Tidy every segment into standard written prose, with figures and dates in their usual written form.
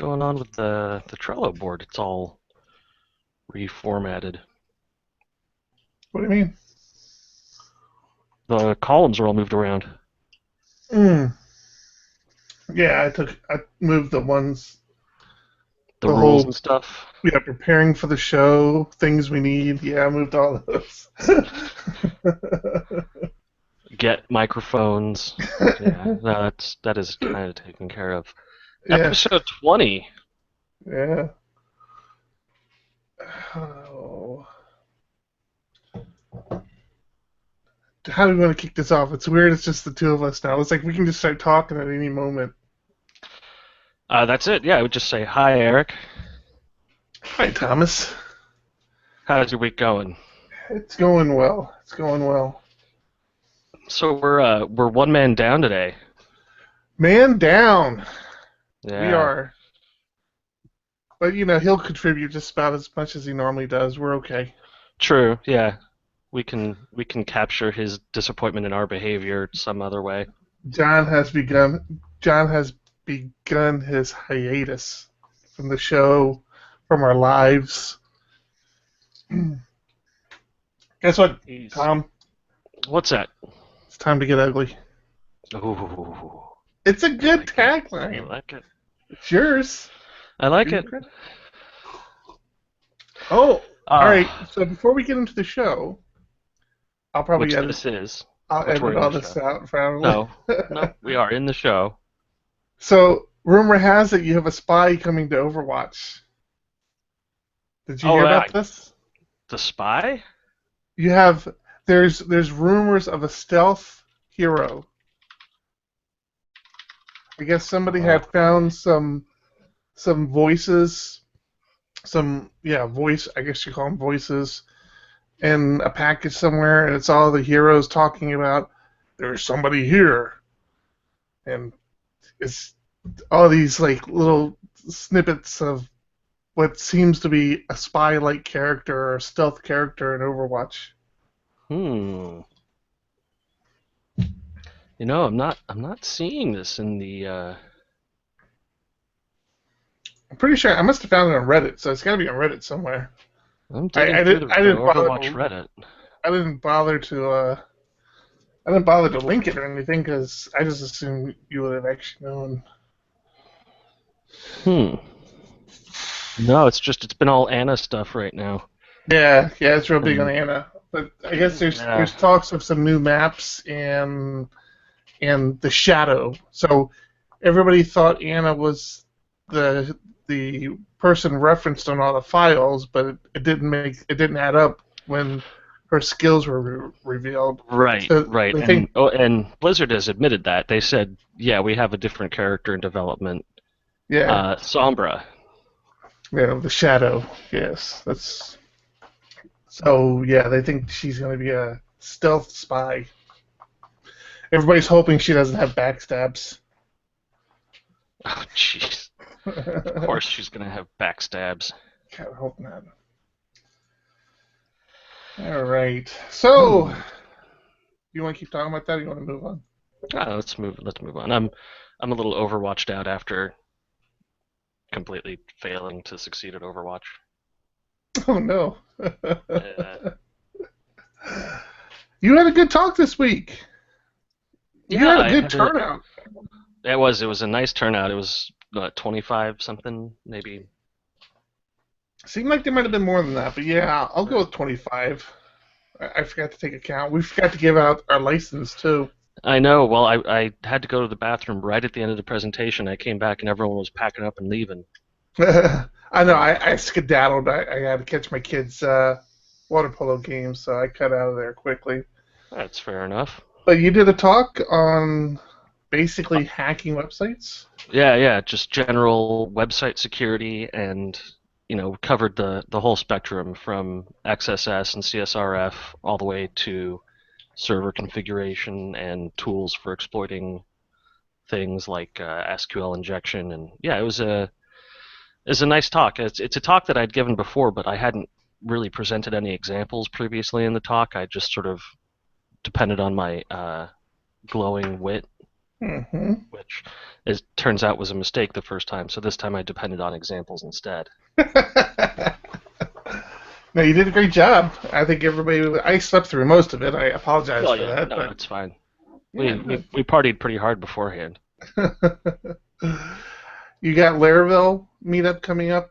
going on with the Trello board? It's all reformatted. What do you mean? The columns are all moved around. Mm. Yeah, I moved the ones, The the rules whole, and stuff. preparing for the show, things we need. Yeah, I moved all of those. Get microphones. Yeah, no, that is kind of taken care of. Yeah, Episode 20. yeah. Oh. How do we want to kick this off? It's weird. It's just the two of us now. It's like we can just start talking at any moment. That's it. Yeah, I would just say hi, Eric. Hi, Thomas. How's your week going? It's going well. It's going well. So we're one man down today. Man down. We Yeah, are. But he'll contribute just about as much as he normally does. We're okay. true. Yeah, we can capture his disappointment in our behavior some other way. John has begun. John has begun his hiatus from the show, from our lives. Guess what, He's Tom? What's that? It's time to get ugly. Ooh, It's a I good like it. I tagline. like it. It's yours. I like Give you it. credit. Oh, all right. Ah, So before we get into the show, I'll probably which edit. this is, I'll which we're edit in all the this show. out probably. No, no, we are in the show. So rumor has it you have a spy coming to Overwatch. Did you Oh, hear yeah, about this? the spy? You have there's rumors of a stealth hero. I guess somebody Uh, had found some voices, some voice. I guess you call them voices in a package somewhere, and it's all the heroes talking about there's somebody here, and it's all these like little snippets of what seems to be a spy-like character or a stealth character in Overwatch. hmm. I'm not seeing this in the. I'm pretty sure I must have found it on Reddit, so it's got to be on Reddit somewhere. I'm I, digging I through didn't the, I the didn't bother Overwatch to Reddit. I didn't bother to I didn't bother to link it or anything because I just assumed you would have actually known. Hmm. No, it's been all Anna stuff right now. Yeah, yeah, it's real big on And Anna. But I guess yeah, there's talks of some new maps and the shadow. So everybody thought Anna was the person referenced on all the files, but it didn't add up when her skills were revealed. right, So right. they And think, Blizzard has admitted that. They said, yeah, we have a different character in development. yeah, Sombra. the shadow. Yes, that's so. Yeah, they think she's going to be a stealth spy. Everybody's hoping she doesn't have backstabs. Oh, jeez. Of God, course she's gonna have backstabs. I hope not. All right. So, Hmm. you want to keep talking about that, or you want to move on? Let's move. Let's move on. I'm a little Overwatched out after completely failing to succeed at Overwatch. Oh no. Uh, You had a good talk this week. You yeah, had a I good had a. turnout. It was a nice turnout. It was 25 something maybe. Seemed like there might have been more than that, but yeah, I'll go Uh, with 25. I forgot to take account. We forgot to give out our license too. I know. Well, I had to go to the bathroom right at the end of the presentation. I came back and everyone was packing up and leaving. I know. Uh, I skedaddled. I had to catch my kids' water polo game, so I cut out of there quickly. that's fair enough. But you did a talk on basically hacking websites. Yeah, yeah, just general website security and covered the whole spectrum from XSS and CSRF all the way to server configuration and tools for exploiting things like SQL injection. And yeah, it was a nice talk. It's a talk that I'd given before, but I hadn't really presented any examples previously in the talk. I just sort of depended on my glowing wit Hmm. which turns out was a mistake the first time. So this time I depended on examples instead. No, you did a great job. I think everybody. I slept through most of it. I apologize Well, for yeah, that, no, but it's fine. yeah. We partied pretty hard beforehand. You got Laravel meetup coming up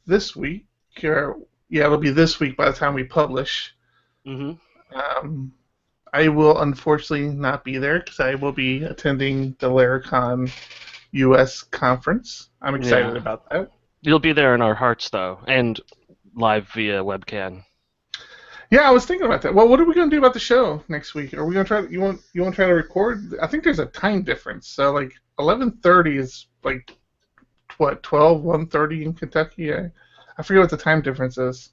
this week. Or, yeah, it'll be this week by the time we publish. Hmm. Um, I will unfortunately not be there because I will be attending the Laracon US conference. I'm excited Yeah, about that. you'll be there in our hearts though, and live via webcam. Yeah, I was thinking about that. Well, what are we going to do about the show next week? Are we going to try? You want to try to record? I think there's a time difference. So like 11:30 is like what 1:30 in Kentucky. I forget what the time difference is.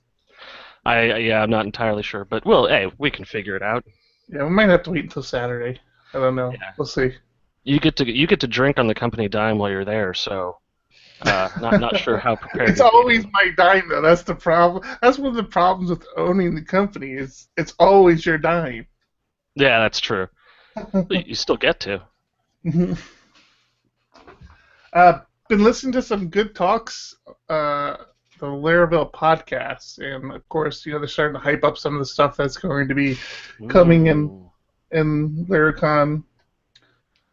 Yeah, I'm not entirely sure, but well, hey, we can figure it out. Yeah, we might have to wait until Saturday. I don't know. Yeah, We'll see. you get to drink on the company dime while you're there, so not sure how prepared It's you'll be always to. my dime though. That's the problem. That's one of the problems with owning the company is it's always your dime. Yeah, that's true. But you still get to. Been listening to some good talks, the Laravel podcast, and of course, they're starting to hype up some of the stuff that's going to be coming Mm. in Laracon.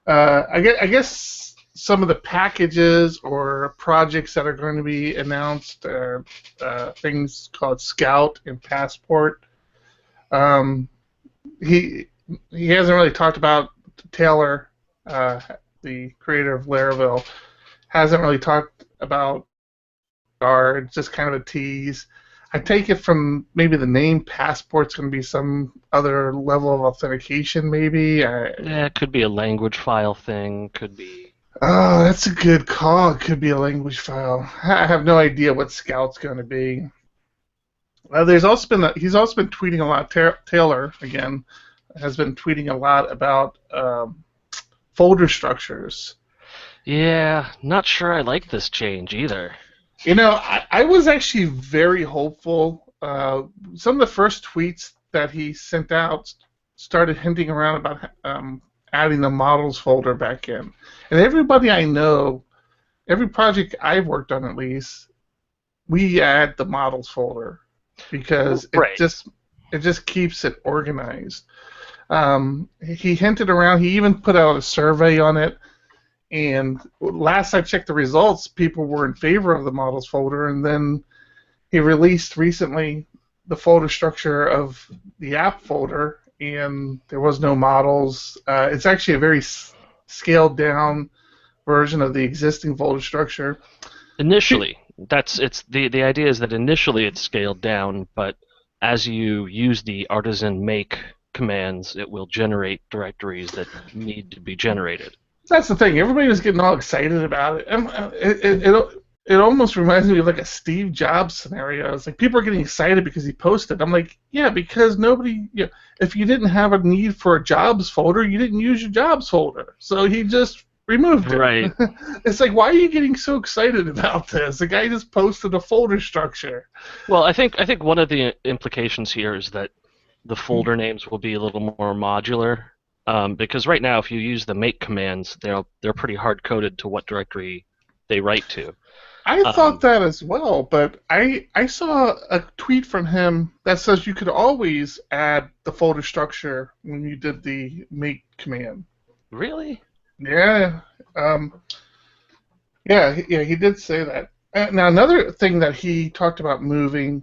I guess some of the packages or projects that are going to be announced are things called Scout and Passport. Um, he he hasn't really talked about Taylor, uh, the creator of Laravel, hasn't really talked about guard. It's just kind of a tease. I take it from maybe the name Passport's going to be some other level of authentication, maybe. Yeah, it could be a language file thing. Could be. Oh, that's a good call. It could be a language file. I have no idea what Scout's going to be. There's also been he's also been tweeting a lot. Taylor again has been tweeting a lot about folder structures. Yeah, not sure I like this change either. I was actually very hopeful. Some of the first tweets that he sent out started hinting around about adding the models folder back in. And everybody I know, every project I've worked on at least, we add the models folder because Right. it just keeps it organized. He hinted around. He even put out a survey on it. And last I checked the results, people were in favor of the models folder. And then he released recently the folder structure of the app folder, and there was no models. It's actually a very scaled down version of the existing folder structure. Initially, it's the idea is that initially it's scaled down, but as you use the artisan make commands, it will generate directories that need to be generated. That's the thing. Everybody was getting all excited about it. And it almost reminds me of like a Steve Jobs scenario. It's like people are getting excited because he posted. I'm like, yeah, because nobody, if you didn't have a need for a Jobs folder, you didn't use your Jobs folder. So he just removed it. Right. It's like, why are you getting so excited about this? The guy just posted a folder structure. Well, I think one of the implications here is that the folder names will be a little more modular. Because right now, if you use the make commands, they're pretty hard coded to what directory they write to. I thought Um, that as well, but I saw a tweet from him that says you could always add the folder structure when you did the make command. really? Yeah, yeah, he did say that. Now another thing that he talked about moving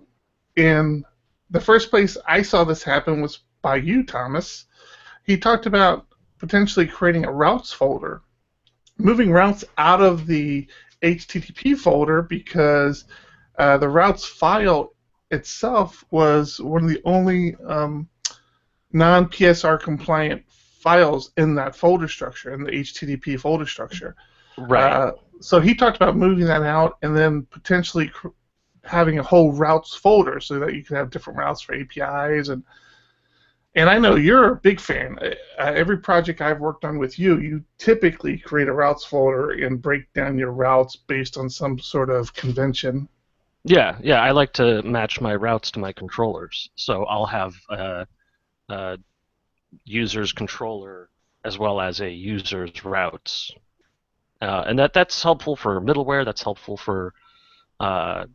in the first place I saw this happen was by you, Thomas. He talked about potentially creating a routes folder, moving routes out of the HTTP folder because the routes file itself was one of the only non-PSR compliant files in that folder structure, in the HTTP folder structure. Right. Uh, so he talked about moving that out and then potentially having a whole routes folder so that you could have different routes for APIs and I know you're a big fan. Every project I've worked on with you, you typically create a routes folder and break down your routes based on some sort of convention. Yeah. I like to match my routes to my controllers, so I'll have a user's controller as well as a user's routes. And that's helpful for middleware. That's helpful for uh,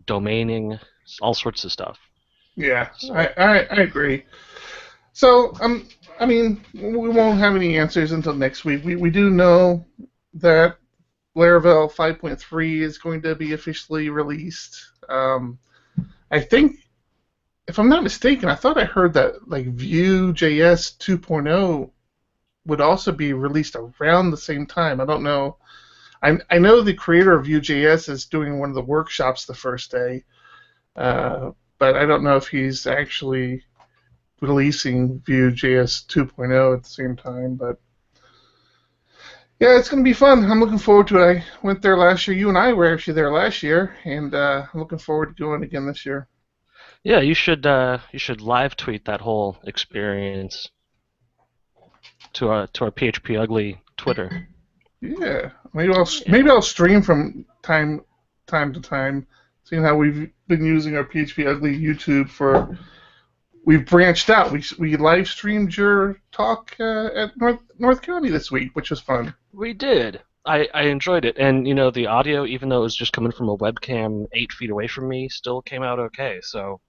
domaining, all sorts of stuff. Yeah, I, So I, I agree. So, I mean, we won't have any answers until next week. We do know that Laravel 5.3 is going to be officially released. I think, if I'm not mistaken, I thought I heard that like Vue.js 2.0 would also be released around the same time. I don't know. I know the creator of Vue.js is doing one of the workshops the first day, uh, but I don't know if he's actually releasing Vue.js 2.0 at the same time. But yeah, it's going to be fun. I'm looking forward to it. I went there last year. You and I were actually there last year, and I'm looking forward to going again this year. yeah, you should live tweet that whole experience to our PHPUgly Twitter. Yeah, Yeah. maybe I'll stream from time to time, seeing how we've been using our PHP Ugly YouTube for. We've branched out. We live streamed your talk at North County this week, which was fun. We did. I enjoyed it, and you know the audio, even though it was just coming from a webcam 8 feet away from me, still came out okay. So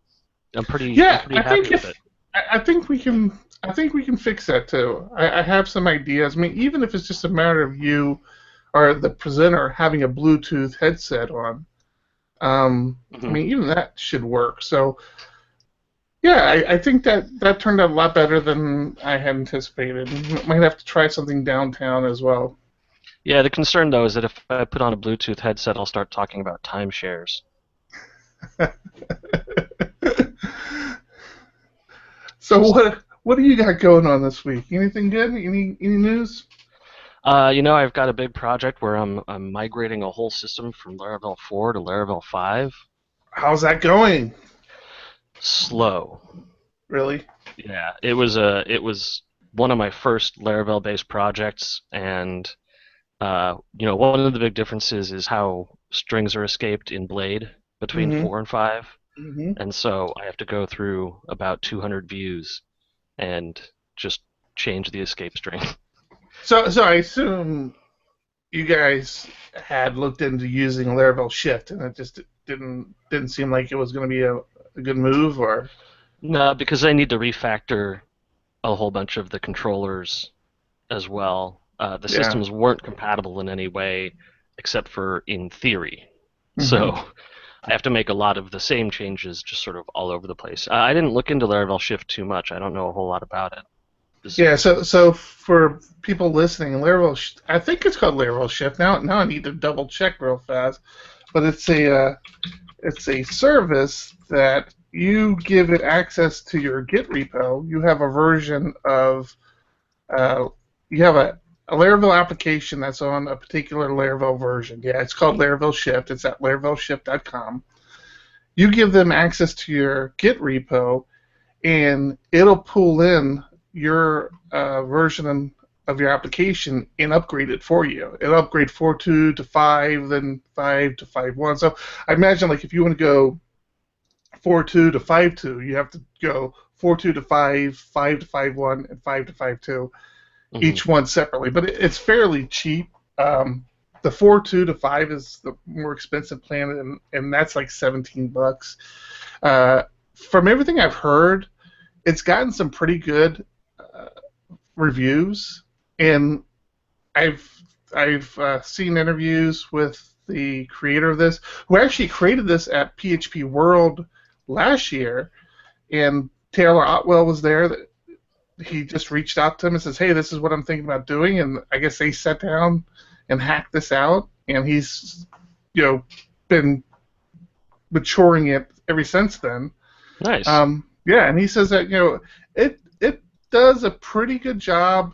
I'm Yeah, pretty happy with it. I think we can fix that too. I have some ideas. I mean, even if it's just a matter of you or the presenter having a Bluetooth headset on, I Hmm. mean, even that should work. So yeah, I think that turned out a lot better than I had anticipated. Might have to try something downtown as well. Yeah, the concern though is that if I put on a Bluetooth headset, I'll start talking about timeshares. So So, what do you got going on this week? Anything good? Any news? you know, I've got a big project where I'm migrating a whole system from Laravel 4 to Laravel 5. How's that going? Slow. Really? Yeah, it was one of my first Laravel based projects, and you know, one of the big differences is how strings are escaped in Blade between Mm-hmm. 4 and 5, Mm-hmm. and so I have to go through about 200 views and just change the escape string. So I assume you guys had looked into using Laravel Shift, and it just didn't seem like it was going to be a good move, or No, because I need to refactor a whole bunch of the controllers as well. The yeah. systems weren't compatible in any way except for in theory. So Mm-hmm. I have to make a lot of the same changes just sort of all over the place. I didn't look into Laravel Shift too much. I don't know a whole lot about it. Is- Yeah. So for people listening, I think it's called Laravel Shift. Now I need to double check real fast, but it's a service that you give it access to your Git repo. You have a version of uh, you have a Laravel application that's on a particular Laravel version. Yeah, it's called Laravel Shift. It's at laravelshift.com. You give them access to your Git repo, and it'll pull in your version of your application and upgrade it for you. It'll upgrade 4.2 to 5, then 5 to 5.1. So I imagine like if you want to go 4.2 to 5.2, you have to go 4.2 to 5, 5 to 5.1, and 5 to 5.2, Mhm. each one separately. But it's fairly cheap. The 4.2 to 5 is the more expensive plan, and that's like $17. Uh, from everything I've heard, it's gotten some pretty good uh, reviews, and I've I've seen interviews with the creator of this, who actually created this at PHP World last year, and Taylor Otwell was there. He just reached out to him and says, "Hey, this is what I'm thinking about doing," and I guess they sat down and hacked this out, and he's you know been maturing it ever since then. Nice. Yeah, and he says that it does a pretty good job.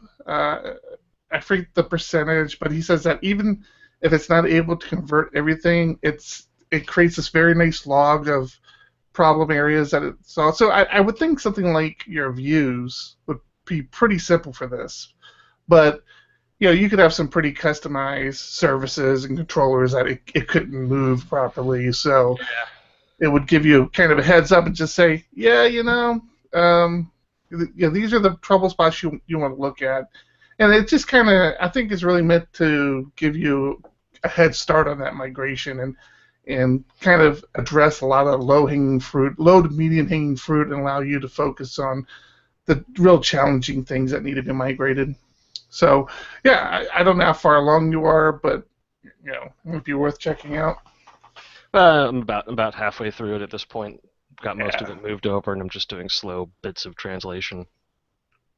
I forget the percentage, but he says that even if it's not able to convert everything, it creates this very nice log of problem areas that it solves. So I would think something like your views would be pretty simple for this, but you could have some pretty customized services and controllers that it couldn't move properly. So it would give you kind of a heads up and just say, yeah, um, these are the trouble spots you want to look at. And it just kind of, I think it's really meant to give you a head start on that migration and kind of address a lot of low-hanging fruit, low to medium-hanging fruit, and allow you to focus on the real challenging things that need to be migrated. So, yeah, I don't know how far along you are, but it would be worth checking out. I'm about halfway through it at this point. Got most of Yeah, it moved over, and I'm just doing slow bits of translation.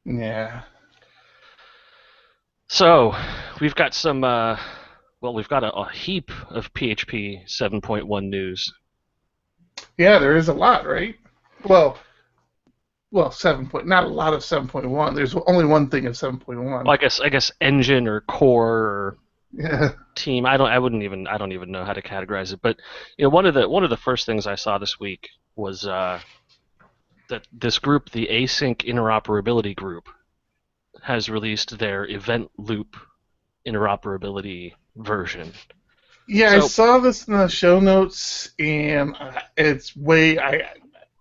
yeah, So we've got some. We've got a heap of PHP 7.1 news. yeah. There is a lot, right? Well, well, not a lot of 7.1. There's only one thing of Well, 7.1. I guess engine or core or Yeah, team. I don't even know how to categorize it. But one of the first things I saw this week was that this group, the Async Interoperability Group, has released their event loop interoperability version. yeah. I So saw this in the show notes, and it's way. I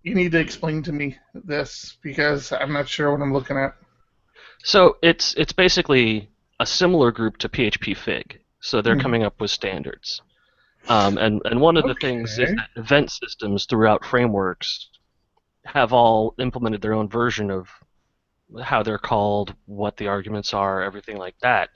You need to explain to me this because I'm not sure what I'm looking at. it's basically a similar group to PHP Fig. So they're Hmm. coming up with standards. And one of the things is Okay. that event systems throughout frameworks have all implemented their own version of how they're called, what the arguments are, everything like that.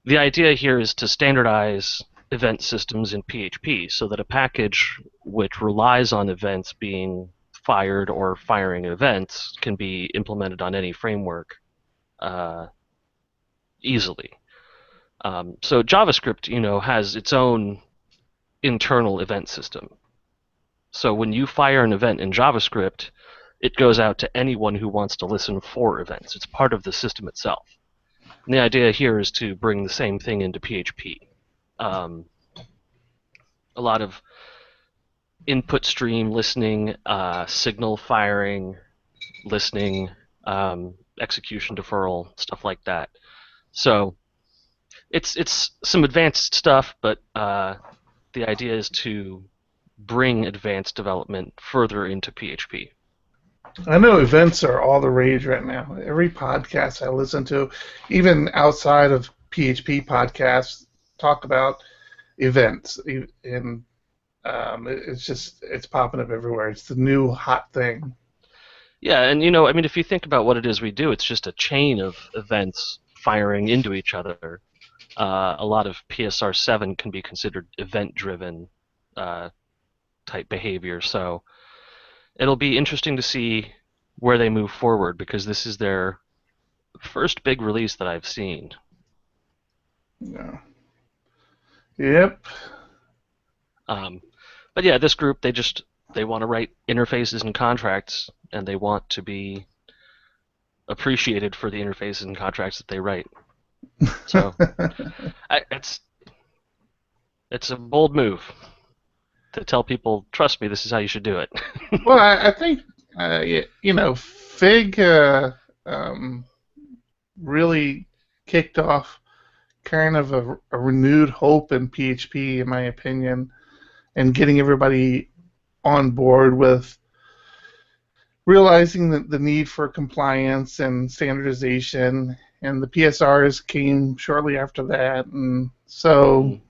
The idea here is to standardize event systems in PHP so that a package which relies on events being fired or firing events can be implemented on any framework uh, easily. So JavaScript, has its own internal event system. So when you fire an event in JavaScript, it goes out to anyone who wants to listen for events. It's part of the system itself. And the idea here is to bring the same thing into PHP. Um, a lot of input stream listening, signal firing, listening, execution deferral, stuff like that. So it's some advanced stuff, but the idea is to bring advanced development further into PHP. I know events are all the rage right now. Every podcast I listen to, even outside of PHP podcasts, talk about events, and it's popping up everywhere. It's the new hot thing. Yeah, and I mean, if you think about what it is we do, it's just a chain of events firing into each other. A lot of PSR7 can be considered event-driven uh, type behavior, so it'll be interesting to see where they move forward because this is their first big release that I've seen. Yeah. Yep. Um, but yeah, this group they want to write interfaces and contracts, and they want to be appreciated for the interfaces and contracts that they write. So it's a bold move to tell people, trust me, this is how you should do it. Well, I think Fig um, really kicked off kind of a renewed hope in PHP, in my opinion, and getting everybody on board with realizing the need for compliance and standardization. And the PSRs came shortly after that, and so Mm.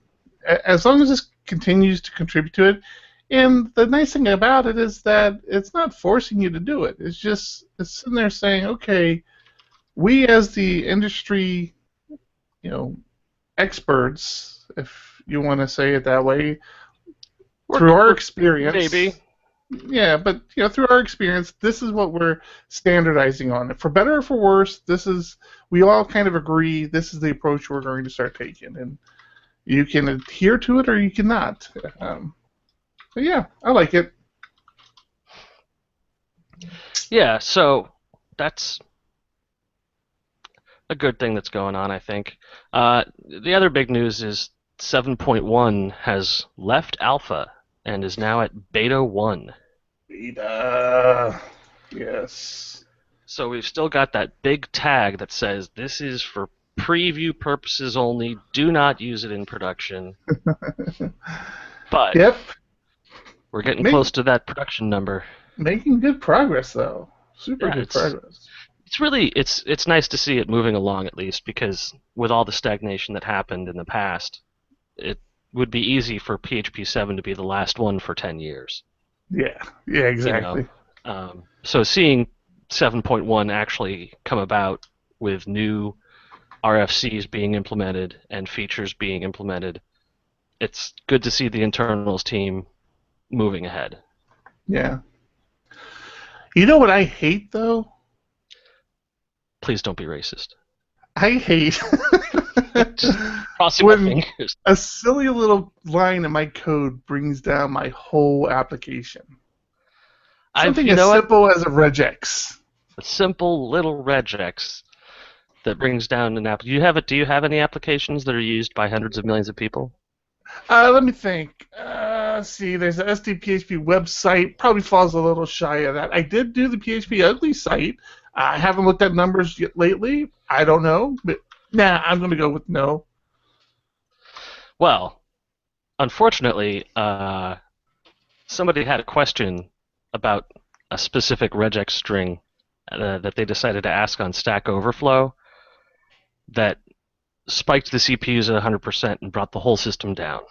as long as this continues to contribute to it, and the nice thing about it is that it's not forcing you to do it. It's sitting there saying, okay, we as the industry, you know, experts, if you want to say it that way, through our Maybe. experience, yeah, but through our experience, this is what we're standardizing on. For better or for worse, we all kind of agree this is the approach we're going to start taking, and you can adhere to it or you cannot. But yeah, I like it. Yeah, so that's a good thing that's going on, I think. The other big news is 7.1 has left alpha and is now at beta 1. Beta. Yes. So we've still got that big tag that says this is for preview purposes only, do not use it in production. But Yep. we're getting Make, close to that production number. Making good progress though. Super Yeah, good progress. it's nice to see it moving along at least, because with all the stagnation that happened in the past, it would be easy for PHP 7 to be the last one for 10 years. Yeah, yeah, You know, exactly. so seeing 7.1 actually come about with new RFCs being implemented and features being implemented, it's good to see the internals team moving ahead. Yeah. You know what I hate though? Please don't be racist. I hate Just crossing my when fingers. a silly little line in my code brings down my whole application. Something You as know what? simple as a regex. A simple little regex that brings down an app. Do you have any applications that are used by hundreds of millions of people? Let me think. See, there's an SDPHP website. Probably falls a little shy of that. I did do the PHPUgly site. I haven't looked at numbers yet lately. I don't know, but nah, I'm going to go with no. Well, unfortunately, somebody had a question about a specific regex string that they decided to ask on Stackoverflow that spiked the CPUs at 100% and brought the whole system down.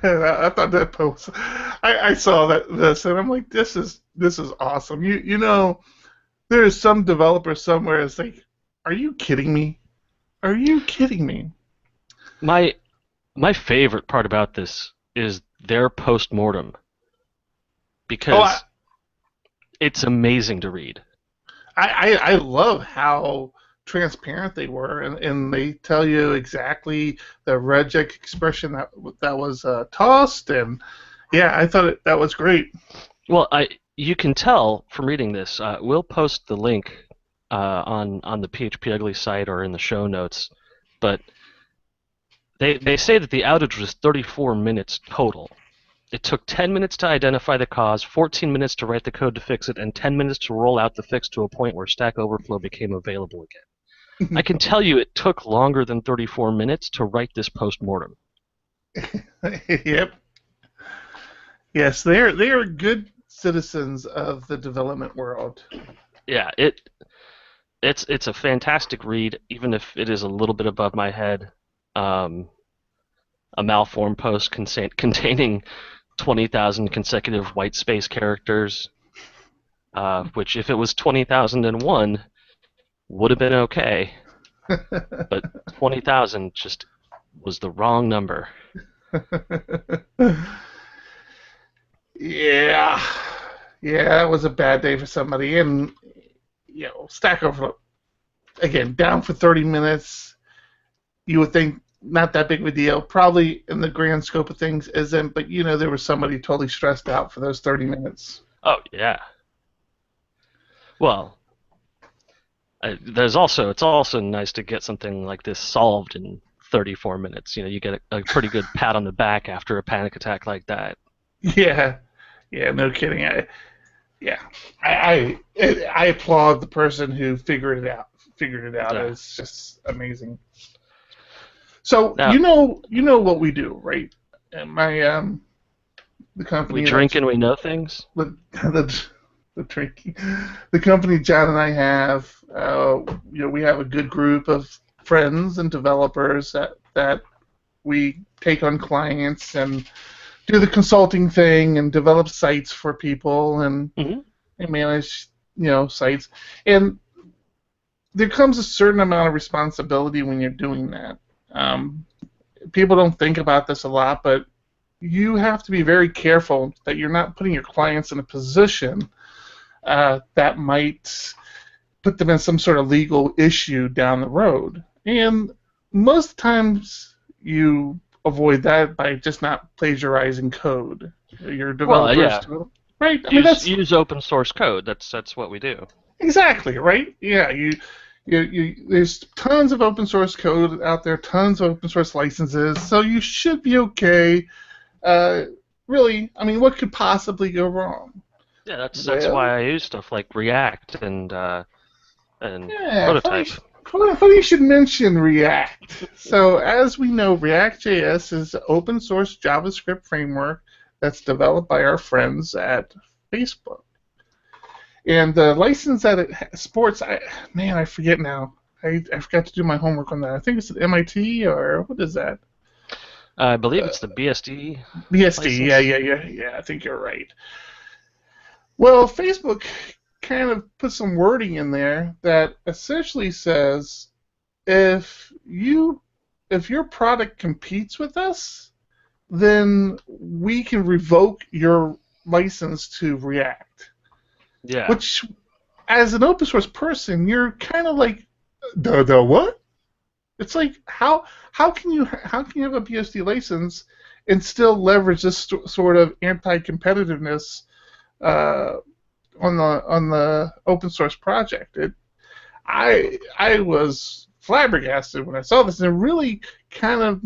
I thought that post. I saw this and I'm like, this is awesome. You know, there is some developer somewhere that's like, are you kidding me? Are you kidding me? My my favorite part about this is their post-mortem, Oh, I, because it's amazing to read. I love how transparent they were, and they tell you exactly the regex expression that was tossed, and yeah, I thought that was great. Well, you can tell from reading this. We'll post the link on the PHPUgly site or in the show notes, but they say that the outage was 34 minutes total. It took 10 minutes to identify the cause, 14 minutes to write the code to fix it, and 10 minutes to roll out the fix to a point where Stack Overflow became available again. I can tell you it took longer than 34 minutes to write this post-mortem. Yep. Yes, they are good citizens of the development world. Yeah, it's a fantastic read, even if it is a little bit above my head. Um, a malformed post containing 20,000 consecutive white space characters, which if it was 20,001 would have been okay, but 20,000 just was the wrong number. Yeah, yeah, it was a bad day for somebody, and Stack Overflow again down for 30 minutes. You would think not that big of a deal. Probably in the grand scope of things isn't, but there was somebody totally stressed out for those 30 minutes. Oh yeah. Well, it's also nice to get something like this solved in 34 minutes. You get a pretty good pat on the back after a panic attack like that. Yeah, yeah, no kidding. Yeah, I applaud the person who figured it out. Figured it out. Yeah. It's just amazing. So Now, you know what we do, right? And the company we drink and we know things. The drinking, the company John and I have, we have a good group of friends and developers that we take on clients and do the consulting thing and develop sites for people and, Mm-hmm. and manage sites. And there comes a certain amount of responsibility when you're doing that. People don't think about this a lot, but you have to be very careful that you're not putting your clients in a position that might put them in some sort of legal issue down the road. And most times you avoid that by just not plagiarizing code. Your developers, Well, yeah. right? I mean, Use open source code. That's what we do. exactly right. Yeah, there's tons of open source code out there, tons of open source licenses, so you should be okay. Really, I mean, what could possibly go wrong? Yeah, that's Well, why I use stuff like React and yeah, Prototype. funny you should mention React. So, as we know, React.js is an open source JavaScript framework that's developed by our friends at Facebook. And the license that it sports, I forget now. I forgot to do my homework on that. I think it's at MIT or what is that? I believe Uh, it's the BSD BSD. Yeah, license. yeah, yeah, yeah. I think you're right. Well, Facebook kind of put some wording in there that essentially says if you if your product competes with us, then we can revoke your license to React. Yeah. Which, as an open source person, you're kind of like, the what? It's like how can you have a BSD license and still leverage this sort of anti-competitiveness uh, on the open source project? I was flabbergasted when I saw this, and it really kind of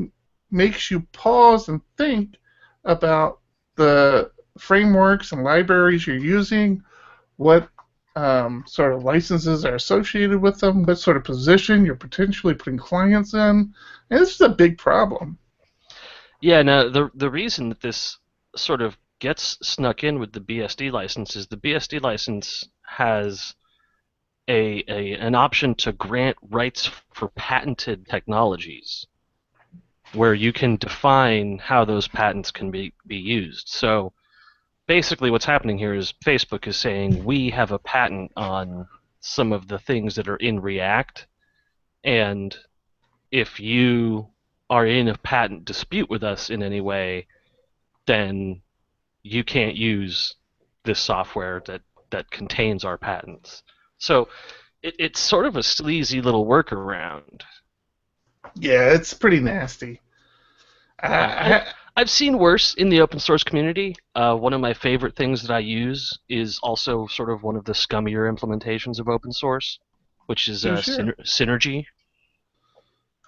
makes you pause and think about the frameworks and libraries you're using, what sort of licenses are associated with them, what sort of position you're potentially putting clients in, and this is a big problem. Yeah, now the reason that this sort of gets snuck in with the BSD license is the BSD license has an option to grant rights for patented technologies where you can define how those patents can be used. So basically what's happening here is Facebook is saying we have a patent on some of the things that are in React, and if you are in a patent dispute with us in any way, then you can't use this software that contains our patents. So it's sort of a sleazy little workaround. Yeah, it's pretty nasty. Yeah, I, I, I've seen worse in the open source community. One of my favorite things that I use is also sort of one of the scummier implementations of open source, which is sure. Synergy,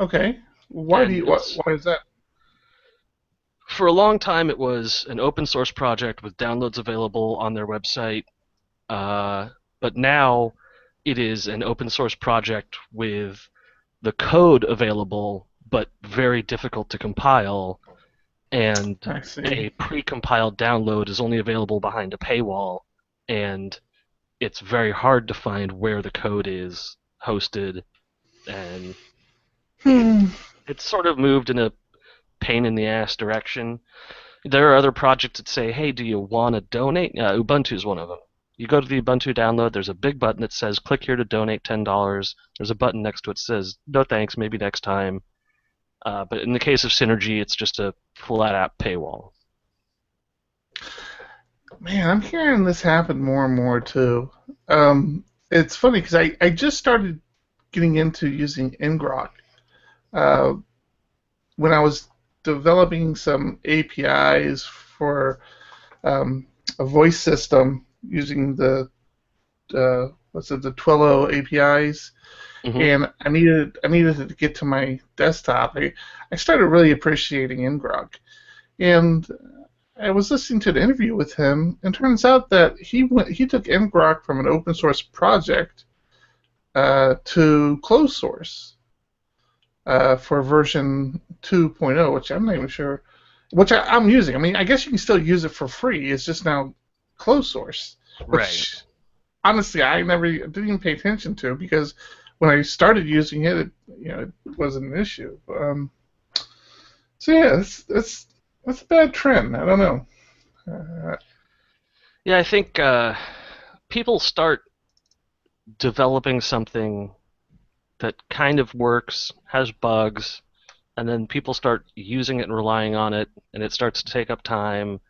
Okay. Why do and you? it's Why is that? for a long time it was an open source project with downloads available on their website, uh, but now it is an open source project with the code available but very difficult to compile, and I a see. pre-compiled download is only available behind a paywall, and it's very hard to find where the code is hosted, and it Hmm. it's sort of moved in a pain in the ass direction. There are other projects that say, "Hey, do you want to donate?" Ubuntu is one of them. You go to the Ubuntu download. There's a big button that says, "Click here to donate $10." There's a button next to it that says, "No thanks, maybe next time." But in the case of Synergy, it's just a flat-out paywall. Man, I'm hearing this happen more and more too. It's funny because I just started getting into using ngrok uh, when I was developing some APIs for um, a voice system using the Twilio APIs, Hmm. and I needed it to get to my desktop. I started really appreciating ngrok, and I was listening to an interview with him, and turns out that he took ngrok from an open source project to closed source for version 2.0, which I'm not even sure, which I'm using. I mean, I guess you can still use it for free. It's just now closed source, Right. which honestly I never didn't even pay attention to because when I started using it, it wasn't an issue. So yeah, that's a bad trend. I don't know. Uh, Yeah, I think people start developing something that kind of works, has bugs, and then people start using it and relying on it, and it starts to take up time,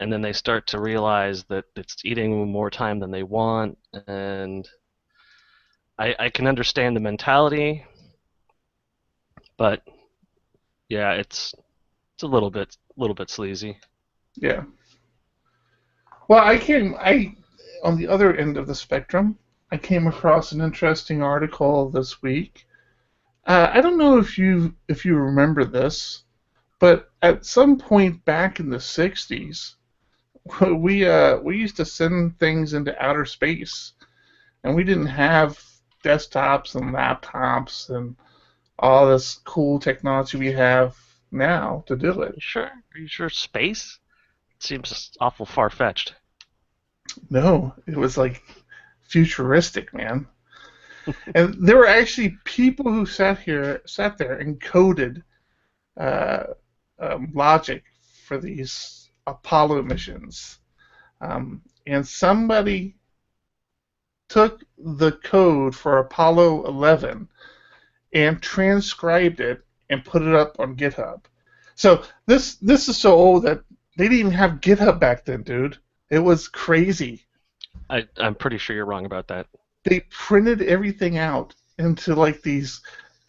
and then they start to realize that it's eating more time than they want, and I can understand the mentality, but yeah, it's a little bit sleazy. yeah. Well, I on the other end of the spectrum, I came across an interesting article this week. I don't know if you remember this, but at some point back in the '60s, we used to send things into outer space, and we didn't have desktops and laptops and all this cool technology we have now to do it. You sure? Are you sure space? It seems awful far-fetched. No, it was like futuristic, man. And there were actually people who sat there and coded uh, logic for these Apollo missions. And somebody took the code for Apollo 11 and transcribed it and put it up on GitHub. So this is so old that they didn't even have GitHub back then, dude. It was crazy. I'm pretty sure you're wrong about that. They printed everything out into like these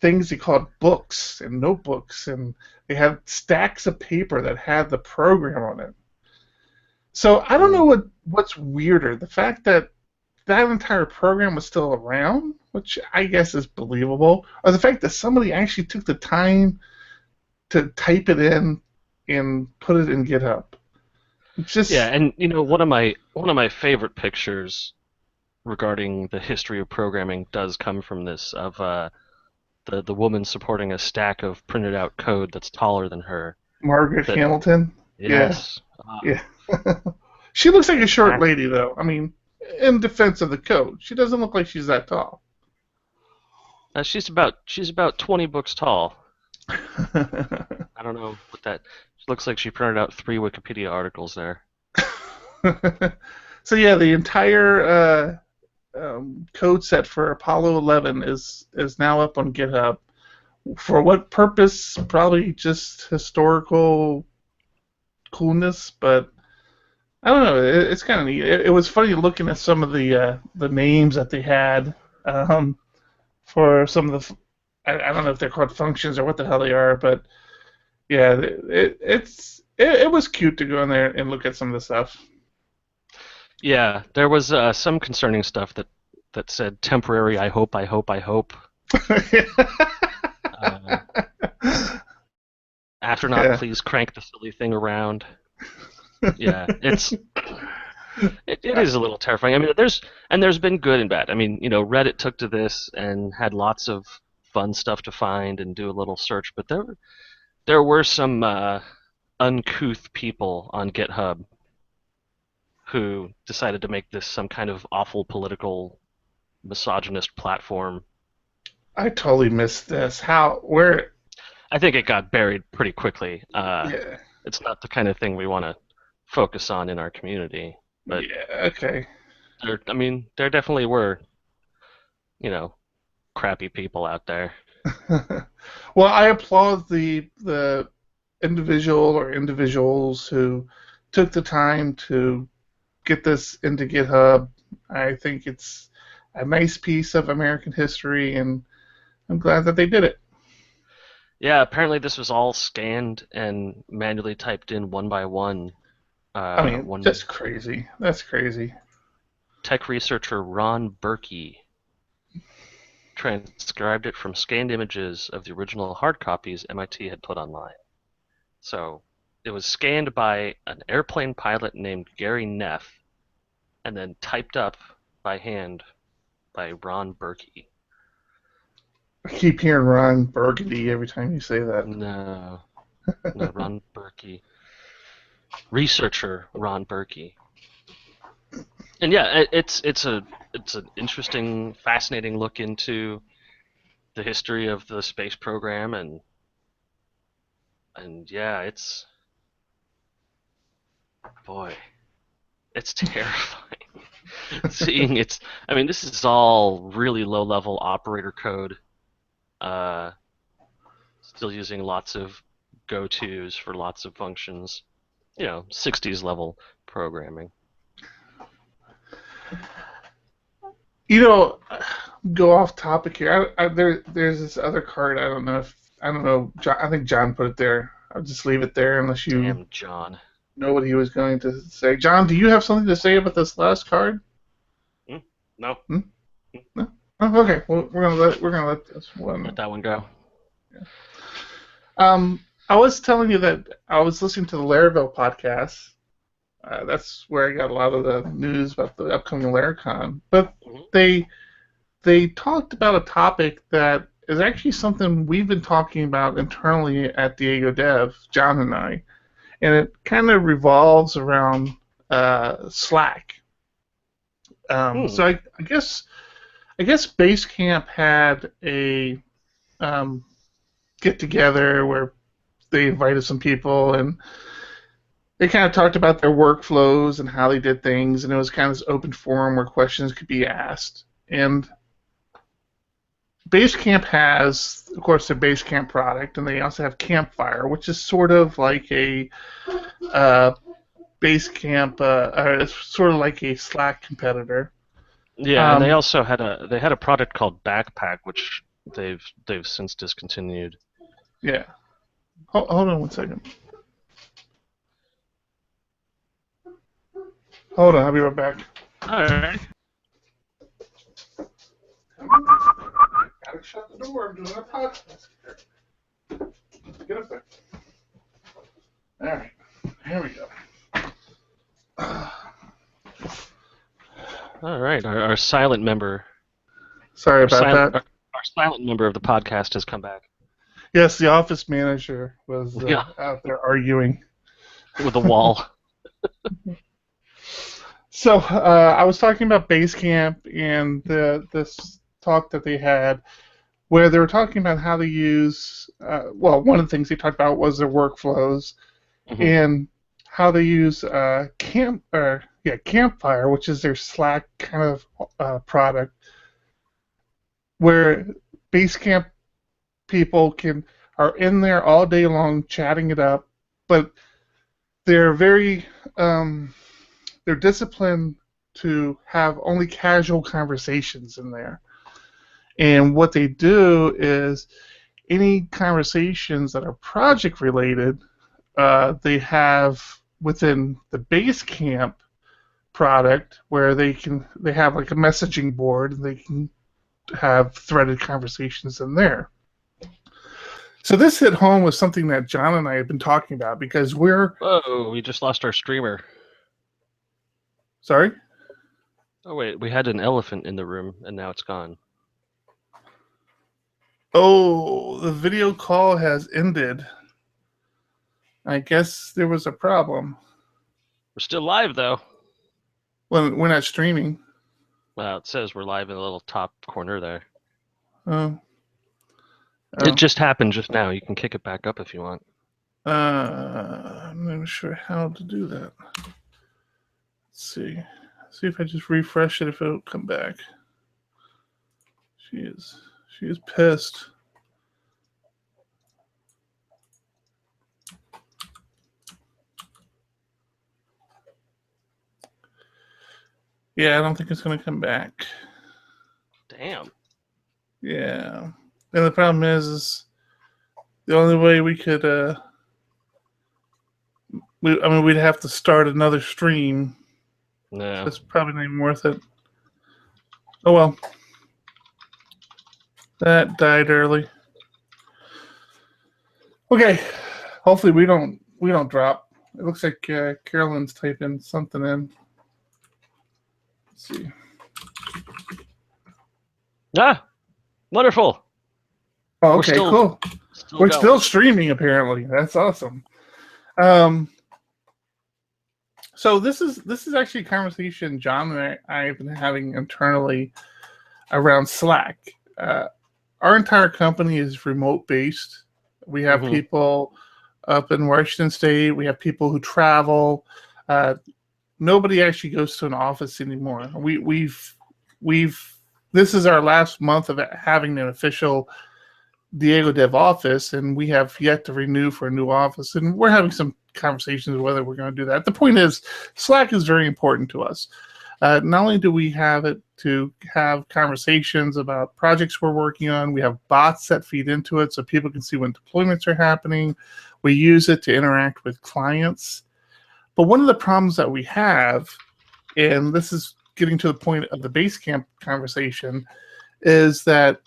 things they called books and notebooks, and they had stacks of paper that had the program on it. So I don't know what's weirder, the fact that that entire program was still around, which I guess is believable, or the fact that somebody actually took the time to type it in and put it in GitHub. It's Yeah, just and one of my favorite pictures regarding the history of programming does come from this of the woman supporting a stack of printed out code that's taller than her. Margaret That Hamilton. Yeah, yes, yeah. She looks like a short fantastic. lady, though. I mean, in defense of the code, she doesn't look like she's that tall. She's about 20 books tall. I don't know what that. She looks like she printed out 3 Wikipedia articles there. So yeah, the entire code set for Apollo 11 is now up on GitHub. For what purpose? Probably just historical coolness, but I don't know. It's kind of neat. It was funny looking at some of the names that they had for some of the. I don't know if they're called functions or what the hell they are, but yeah, it was cute to go in there and look at some of the stuff. Yeah, there was some concerning stuff that said temporary. I hope. I hope. I hope. Uh, Astronaut, Yeah. please crank the silly thing around. Yeah, it is a little terrifying. I mean, there's been good and bad. I mean, Reddit took to this and had lots of fun stuff to find and do a little search, but there were some uncouth people on GitHub who decided to make this some kind of awful political misogynist platform. I totally missed this. How? Where? I think it got buried pretty quickly. Yeah. It's not the kind of thing we want to focus on in our community, but Yeah. Okay. I mean, there definitely were, you know, crappy people out there. Well, I applaud the individual or individuals who took the time to get this into GitHub. I think it's a nice piece of American history, and I'm glad that they did it. Yeah, apparently this was all scanned and manually typed in one by one. I mean, One just crazy. That's crazy. tech researcher Ron Berkey transcribed it from scanned images of the original hard copies MIT had put online. So it was scanned by an airplane pilot named Gary Neff and then typed up by hand by Ron Berkey. I keep hearing Ron Burgundy every time you say that. No, no, Ron Berkey. Researcher Ron Berkey. And yeah, it's an interesting, fascinating look into the history of the space program, and yeah, it's boy, it's terrifying. Seeing it's, I mean, this is all really low level operator code, uh, still using lots of go-tos for lots of functions, 60s level programming. You know, go off topic here. There's this other card. I don't know. John, I think John put it there. I'll just leave it there unless you Damn, John. know what he was going to say. John, do you have something to say about this last card? Hmm? No, Hmm? No? Oh, okay. Well, we're gonna let this let one. that one go. I was telling you that I was listening to the Laravel podcast. That's where I got a lot of the news about the upcoming Laracon. But Mhm. they they talked about a topic that is actually something we've been talking about internally at Diego Dev, John and I, and it kind of revolves around Slack. So I guess Basecamp had a get together where they invited some people and they kind of talked about their workflows and how they did things, and it was kind of this open forum where questions could be asked. And Basecamp has, of course, their Basecamp product, and they also have Campfire, which is sort of like a Basecamp, it's sort of like a Slack competitor. Yeah, and they Um, also had a product called Backpack, which they've since discontinued. yeah. Hold on one second. Hold on, I'll be right back. All right. Gotta shut the door. I'm doing a podcast here. Get up there. All right. Here we go. All right. Our silent member, Sorry our about silent, that. our silent member of the podcast has come back. Yes, the office manager was Yeah, out there arguing. with a wall. So I was talking about Basecamp and this talk that they had where they were talking about how to use, well, one of the things they talked about was their workflows Hmm. and how they use Campfire, which is their Slack kind of product, where Basecamp people are in there all day long chatting it up, but they're very they're disciplined to have only casual conversations in there. And what they do is any conversations that are project related, they have within the Basecamp product where they have like a messaging board and they can have threaded conversations in there. So this hit home with something that John and I have been talking about because we're Whoa, we just lost our streamer. sorry. Oh wait, we had an elephant in the room and now it's gone. Oh, the video call has ended. I guess there was a problem. We're still live though. Well, we're not streaming. Well, it says we're live in the little top corner there. Oh, It just happened just now. You can kick it back up if you want. I'm not sure how to do that. Let's see. See if I just refresh it, if it'll come back. She is pissed. Yeah, I don't think it's going to come back. Damn. Yeah. And the problem is the only way we could, we'd have to start another stream. No. That's probably not even worth it. Oh well. That died early. Okay. Hopefully we don't drop. It looks like Carolyn's typing something in. Let's see. Ah, wonderful. Oh, okay, cool. We're going. still streaming apparently. That's awesome. So this is actually a conversation John and I have been having internally around Slack. Our entire company is remote based. We have people up in Washington State. We have people who travel. Nobody actually goes to an office anymore. We've this is our last month of having an official Diego Dev office, and we have yet to renew for a new office. And we're having some conversations whether we're going to do that. The point is, Slack is very important to us. Not only do we have it to have conversations about projects we're working on, we have bots that feed into it so people can see when deployments are happening. We use it to interact with clients. But one of the problems that we have, and this is getting to the point of the Basecamp conversation, is that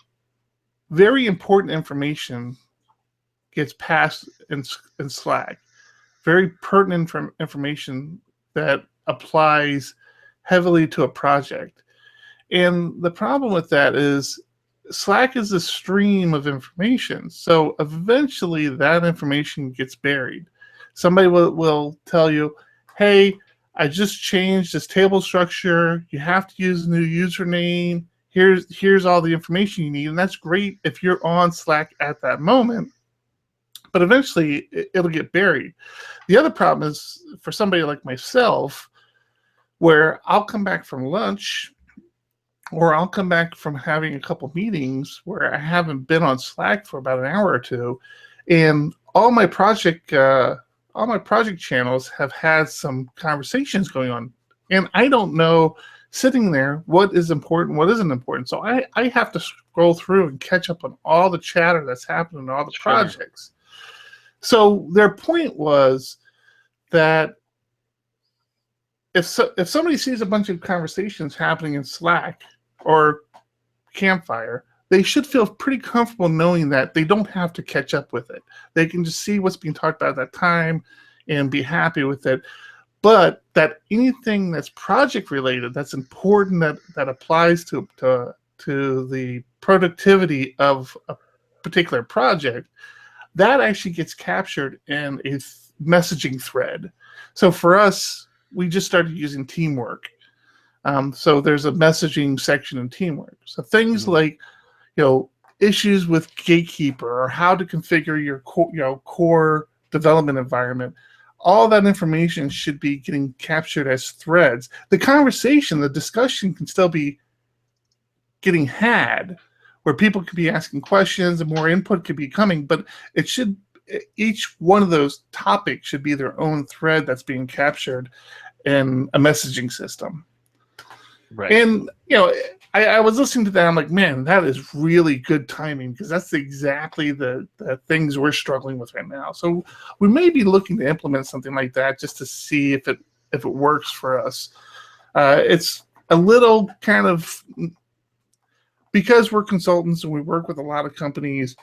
very important information gets passed in Slack. Very pertinent information that applies heavily to a project. And the problem with that is Slack is a stream of information. So eventually that information gets buried. Somebody will tell you, hey, I just changed this table structure. You have to use a new username. Here's all the information you need. And that's great if you're on Slack at that moment. But eventually, it'll get buried. The other problem is for somebody like myself, where I'll come back from lunch or I'll come back from having a couple meetings where I haven't been on Slack for about an hour or two, and all my project channels have had some conversations going on, and I don't know sitting there what is important, what isn't important. So I have to scroll through and catch up on all the chatter that's happening in all the projects. So their point was that if somebody sees a bunch of conversations happening in Slack or Campfire, they should feel pretty comfortable knowing that they don't have to catch up with it. They can just see what's being talked about at that time and be happy with it. But that anything that's project related, that's important, that applies to the productivity of a particular project, that actually gets captured in a messaging thread. So for us, we just started using Teamwork. So there's a messaging section in Teamwork. So things like, issues with Gatekeeper or how to configure your core development environment, all that information should be getting captured as threads. The conversation, the discussion can still be getting had, where people could be asking questions and more input could be coming, but each one of those topics should be their own thread that's being captured in a messaging system. Right. And, I was listening to that. I'm like, man, that is really good timing, because that's exactly the things we're struggling with right now. So we may be looking to implement something like that just to see if it works for us. It's a little kind of, because we're consultants and we work with a lot of companies,